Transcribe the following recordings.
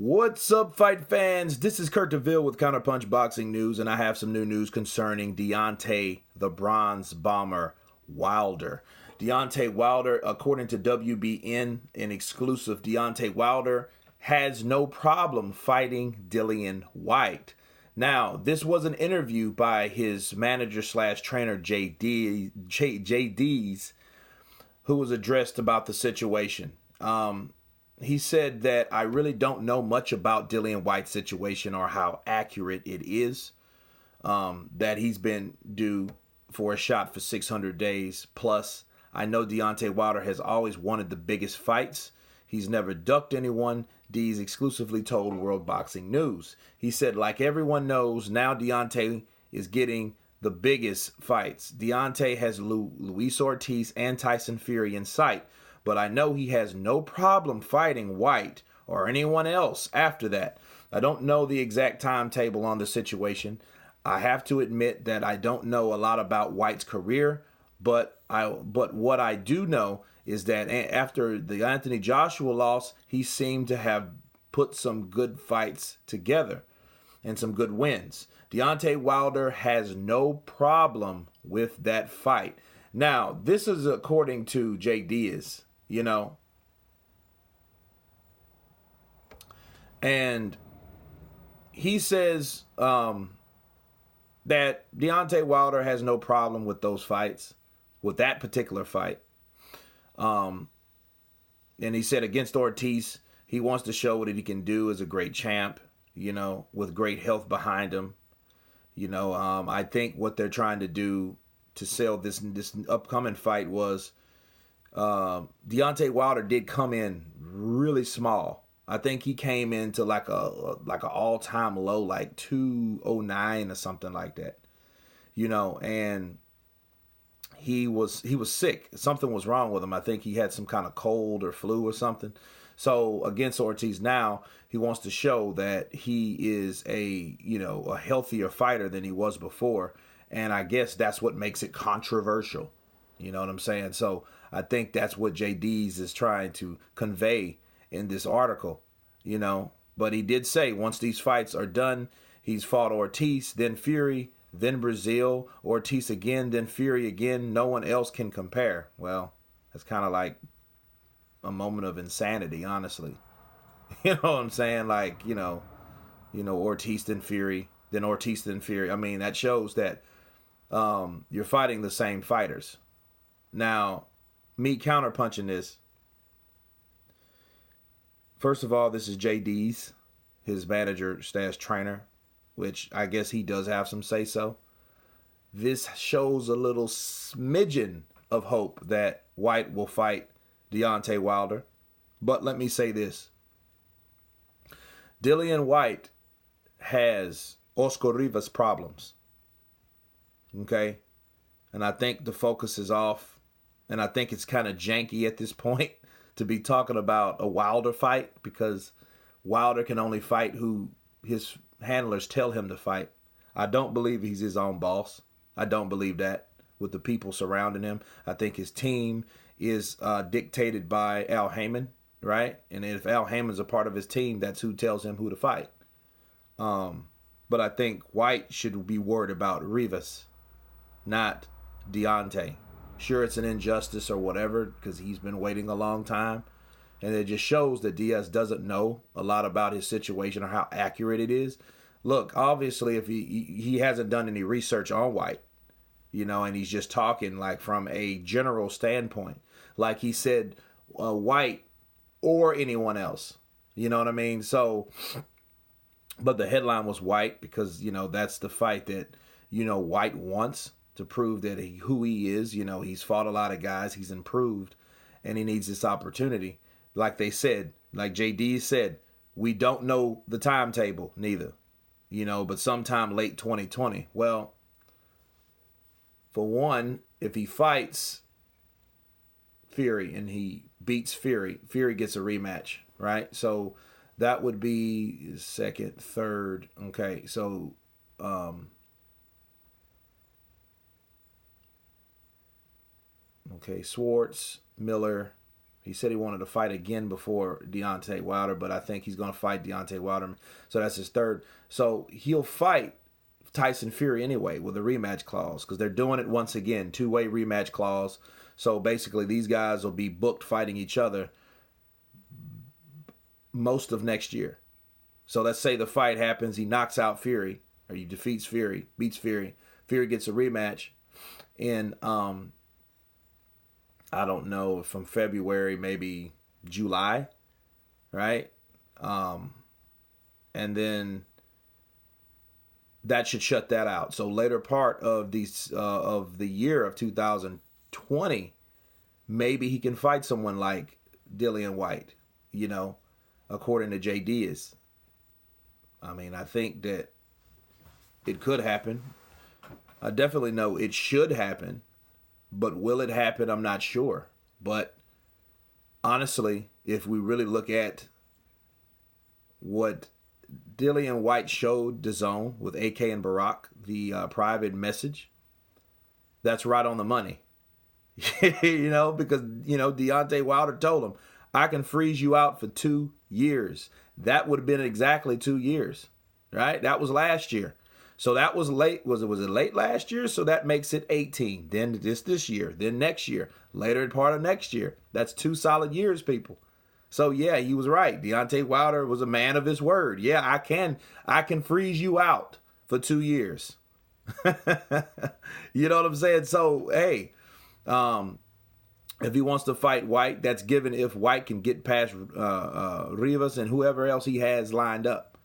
What's up, fight fans? This is Kurt DeVille with Counterpunch Boxing News, and I have some new news concerning Deontay the Bronze Bomber Wilder. Deontay Wilder, according to WBN, an exclusive, Deontay Wilder has no problem fighting Dillian Whyte. Now, this was an interview by his manager slash trainer, Jay Deas, who was addressed about the situation. He said that I really don't know much about Dillian Whyte's situation or how accurate it is. That he's been due for a shot for 600 days. Plus, I know Deontay Wilder has always wanted the biggest fights. He's never ducked anyone, Deas exclusively told World Boxing News. He said, like everyone knows, now Deontay is getting the biggest fights. Deontay has Luis Ortiz and Tyson Fury in sight. But I know he has no problem fighting Whyte or anyone else after that. I don't know the exact timetable on the situation. I have to admit that I don't know a lot about Whyte's career, but what I do know is that after the Anthony Joshua loss, he seemed to have put some good fights together and some good wins. Deontay Wilder has no problem with that fight. Now, this is according to Jay Deas. And he says that Deontay Wilder has no problem with those fights, with that particular fight. And he said against Ortiz, he wants to show what he can do as a great champ, with great health behind him. I think what they're trying to do to sell this upcoming fight was Deontay Wilder did come in really small. I think he came into like a all-time low, like 209 or something like that. And he was sick. Something was wrong with him. I think he had some kind of cold or flu or something. So against Ortiz now, he wants to show that he is a healthier fighter than he was before. And I guess that's what makes it controversial. You know what I'm saying? So I think that's what Jay Deas is trying to convey in this article, But he did say once these fights are done, he's fought Ortiz, then Fury, then Brazil, Ortiz again, then Fury again. No one else can compare. Well, that's kind of like a moment of insanity, honestly. You know what I'm saying? Like, Ortiz, then Fury, then Ortiz, then Fury. I mean, that shows that you're fighting the same fighters. Now, me counterpunching this. First of all, this is Jay Deas, his manager slash trainer, which I guess he does have some say-so. This shows a little smidgen of hope that Whyte will fight Deontay Wilder. But let me say this. Dillian Whyte has Oscar Rivas problems. Okay? And I think the focus is off. And I think it's kind of janky at this point to be talking about a Wilder fight, because Wilder can only fight who his handlers tell him to fight. I don't believe he's his own boss. I don't believe that with the people surrounding him. I think his team is dictated by Al Haymon, right? And if Al Haymon's a part of his team, that's who tells him who to fight. But I think Whyte should be worried about Rivas, not Deontay. Sure, it's an injustice or whatever because he's been waiting a long time. And it just shows that Diaz doesn't know a lot about his situation or how accurate it is. Look, obviously, if he hasn't done any research on Whyte, and he's just talking like from a general standpoint. Like he said, Whyte or anyone else. You know what I mean? So, but the headline was Whyte because, that's the fight that, Whyte wants to prove that who he is. He's fought a lot of guys. He's improved, and he needs this opportunity. Like they said, like JD said, we don't know the timetable neither, but sometime late 2020. Well, for one, if he fights Fury and he beats Fury, Fury gets a rematch, right? So that would be second, third. Okay, so Schwartz, Miller, He said he wanted to fight again before Deontay Wilder, but I think he's going to fight Deontay Wilder. So that's his third. So he'll fight Tyson Fury anyway with a rematch clause because they're doing it once again, two-way rematch clause. So basically these guys will be booked fighting each other most of next year. So let's say the fight happens, he knocks out Fury, or he defeats Fury, beats Fury. Fury gets a rematch in, I don't know, from February, maybe July, right? And then that should shut that out. So later part of these of the year of 2020, maybe he can fight someone like Dillian Whyte, according to Jay Deas. I mean, I think that it could happen. I definitely know it should happen, but will it happen? I'm not sure. But honestly, if we really look at what Dillian Whyte showed DAZN with AK and Barack, the private message, that's right on the money. Because, Deontay Wilder told him, I can freeze you out for 2 years. That would have been exactly 2 years, right? That was last year. So that was late. Was it late last year? So that makes it 18. Then this year. Then next year. Later part of next year. That's 2 solid years, people. So yeah, he was right. Deontay Wilder was a man of his word. Yeah, I can freeze you out for 2 years. You know what I'm saying? So hey, if he wants to fight Whyte, that's given if Whyte can get past Rivas and whoever else he has lined up,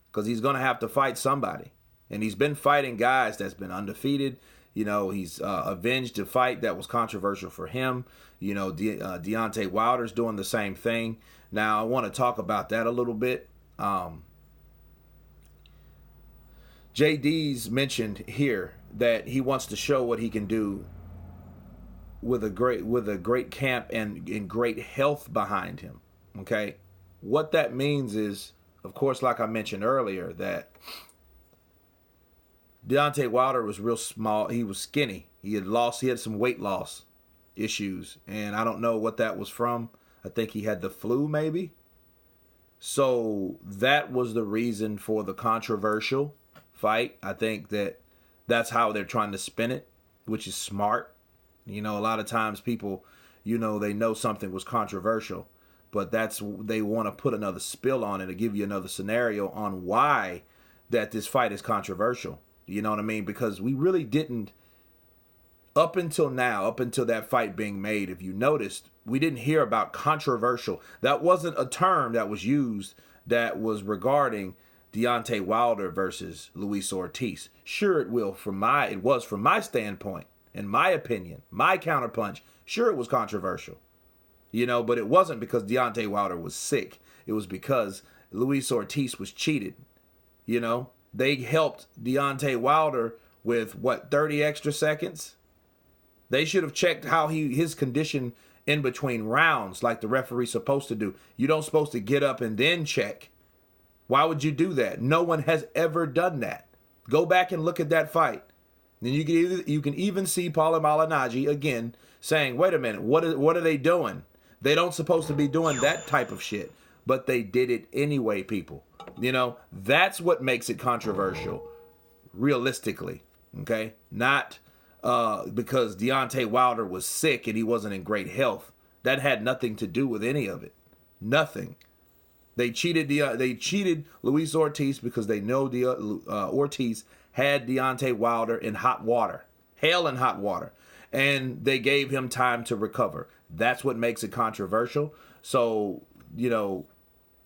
because he's going to have to fight somebody. And he's been fighting guys that's been undefeated. He's avenged a fight that was controversial for him. Deontay Wilder's doing the same thing. Now, I want to talk about that a little bit. Jay Deas mentioned here that he wants to show what he can do with a great camp and in great health behind him. Okay? What that means is, of course, like I mentioned earlier, that Deontay Wilder was real small. He was skinny. He had some weight loss issues, and I don't know what that was from. I think he had the flu, maybe. So that was the reason for the controversial fight. I think that's how they're trying to spin it, which is smart. A lot of times people, they know something was controversial, but they want to put another spill on it to give you another scenario on why that this fight is controversial. You know what I mean? Because we really didn't, up until that fight being made, if you noticed, we didn't hear about controversial. That wasn't a term that was used that was regarding Deontay Wilder versus Luis Ortiz. Sure, it was from my standpoint, in my opinion, my counterpunch. Sure, it was controversial, but it wasn't because Deontay Wilder was sick. It was because Luis Ortiz was cheated. They helped Deontay Wilder with 30 extra seconds. They should have checked his condition in between rounds, like the referee's supposed to do. You don't supposed to get up and then check. Why would you do that? No one has ever done that. Go back and look at that fight. Then you can even see Paulo Malignaggi again saying, "Wait a minute, what are they doing? They don't supposed to be doing that type of shit." But they did it anyway, people. That's what makes it controversial, realistically. Okay? Not because Deontay Wilder was sick and he wasn't in great health. That had nothing to do with any of it. Nothing. They cheated Luis Ortiz because they know Ortiz had Deontay Wilder in hot water. Hell in hot water. And they gave him time to recover. That's what makes it controversial. So,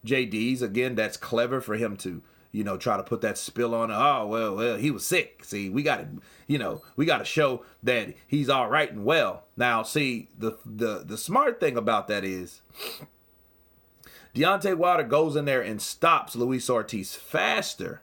Jay Deas, again, that's clever for him to, try to put that spill on. Oh, well, he was sick. See, we got to show that he's all right and well. Now, see, the smart thing about that is Deontay Wilder goes in there and stops Luis Ortiz faster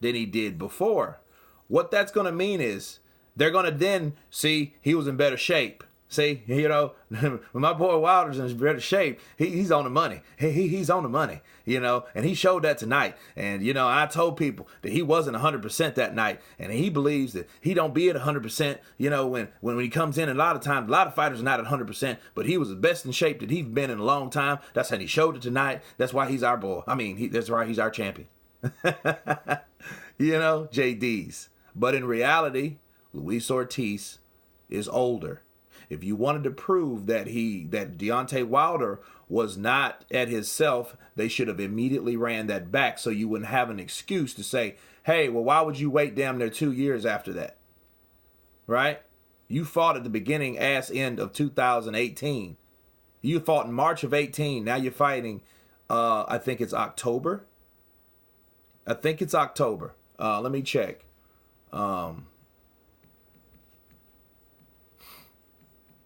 than he did before. What that's going to mean is they're going to then see he was in better shape. See, you know, when my boy Wilder's in better shape, he's on the money. He's on the money, you know, and he showed that tonight. And, you know, I told people that he wasn't 100% that night, and he believes that he don't be at 100%, you know, when he comes in. A lot of times, a lot of fighters are not at 100%, but he was the best in shape that he's been in a long time. That's how he showed it tonight. That's why he's our boy. I mean, that's why he's our champion. You know, Jay Deas. But in reality, Luis Ortiz is older. If you wanted to prove that Deontay Wilder was not at his self, they should have immediately ran that back so you wouldn't have an excuse to say, hey, well, why would you wait damn near 2 years after that? Right? You fought at the beginning end of 2018. You fought in March of 18. Now you're fighting, I think it's October. Let me check.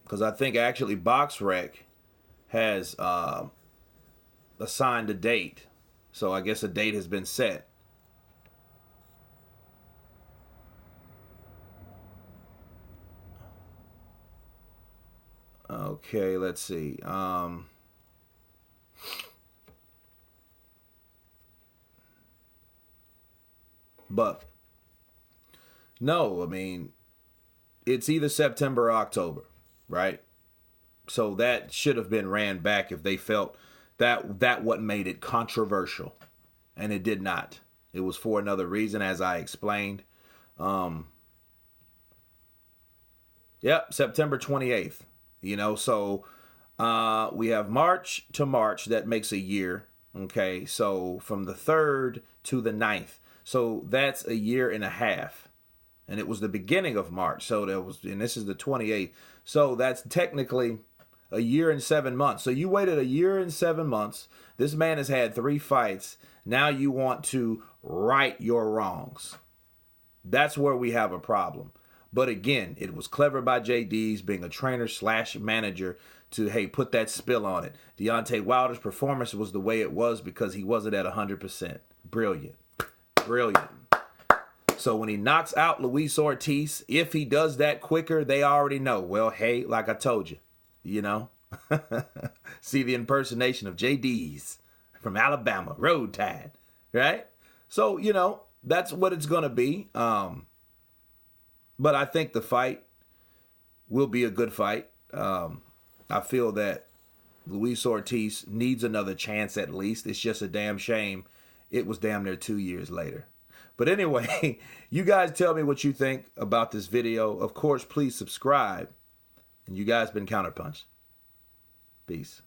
Because I think actually BoxRec has assigned a date. So I guess a date has been set. Okay, let's see. But no, I mean, it's either September or October. Right? So that should have been ran back if they felt that what made it controversial. And it did not. It was for another reason, as I explained. Yep, September 28th. You know, so we have March to March. That makes a year. Okay, so from the 3rd to the 9th. So that's a year and a half. And it was the beginning of March. So and this is the 28th. So that's technically a year and 7 months. So you waited a year and 7 months. This man has had 3 fights. Now you want to right your wrongs. That's where we have a problem. But again, it was clever by Jay Deas, being a trainer / manager, to, hey, put that spill on it. Deontay Wilder's performance was the way it was because he wasn't at 100%. Brilliant. Brilliant. So when he knocks out Luis Ortiz, if he does that quicker, they already know. Well, hey, like I told you, you know. See the impersonation of Jay Deas from Alabama, Road Tide, right? So, you know, that's what it's going to be. But I think the fight will be a good fight. I feel that Luis Ortiz needs another chance at least. It's just a damn shame it was damn near 2 years later. But anyway, you guys tell me what you think about this video. Of course, please subscribe. And you guys been Counterpunch. Peace.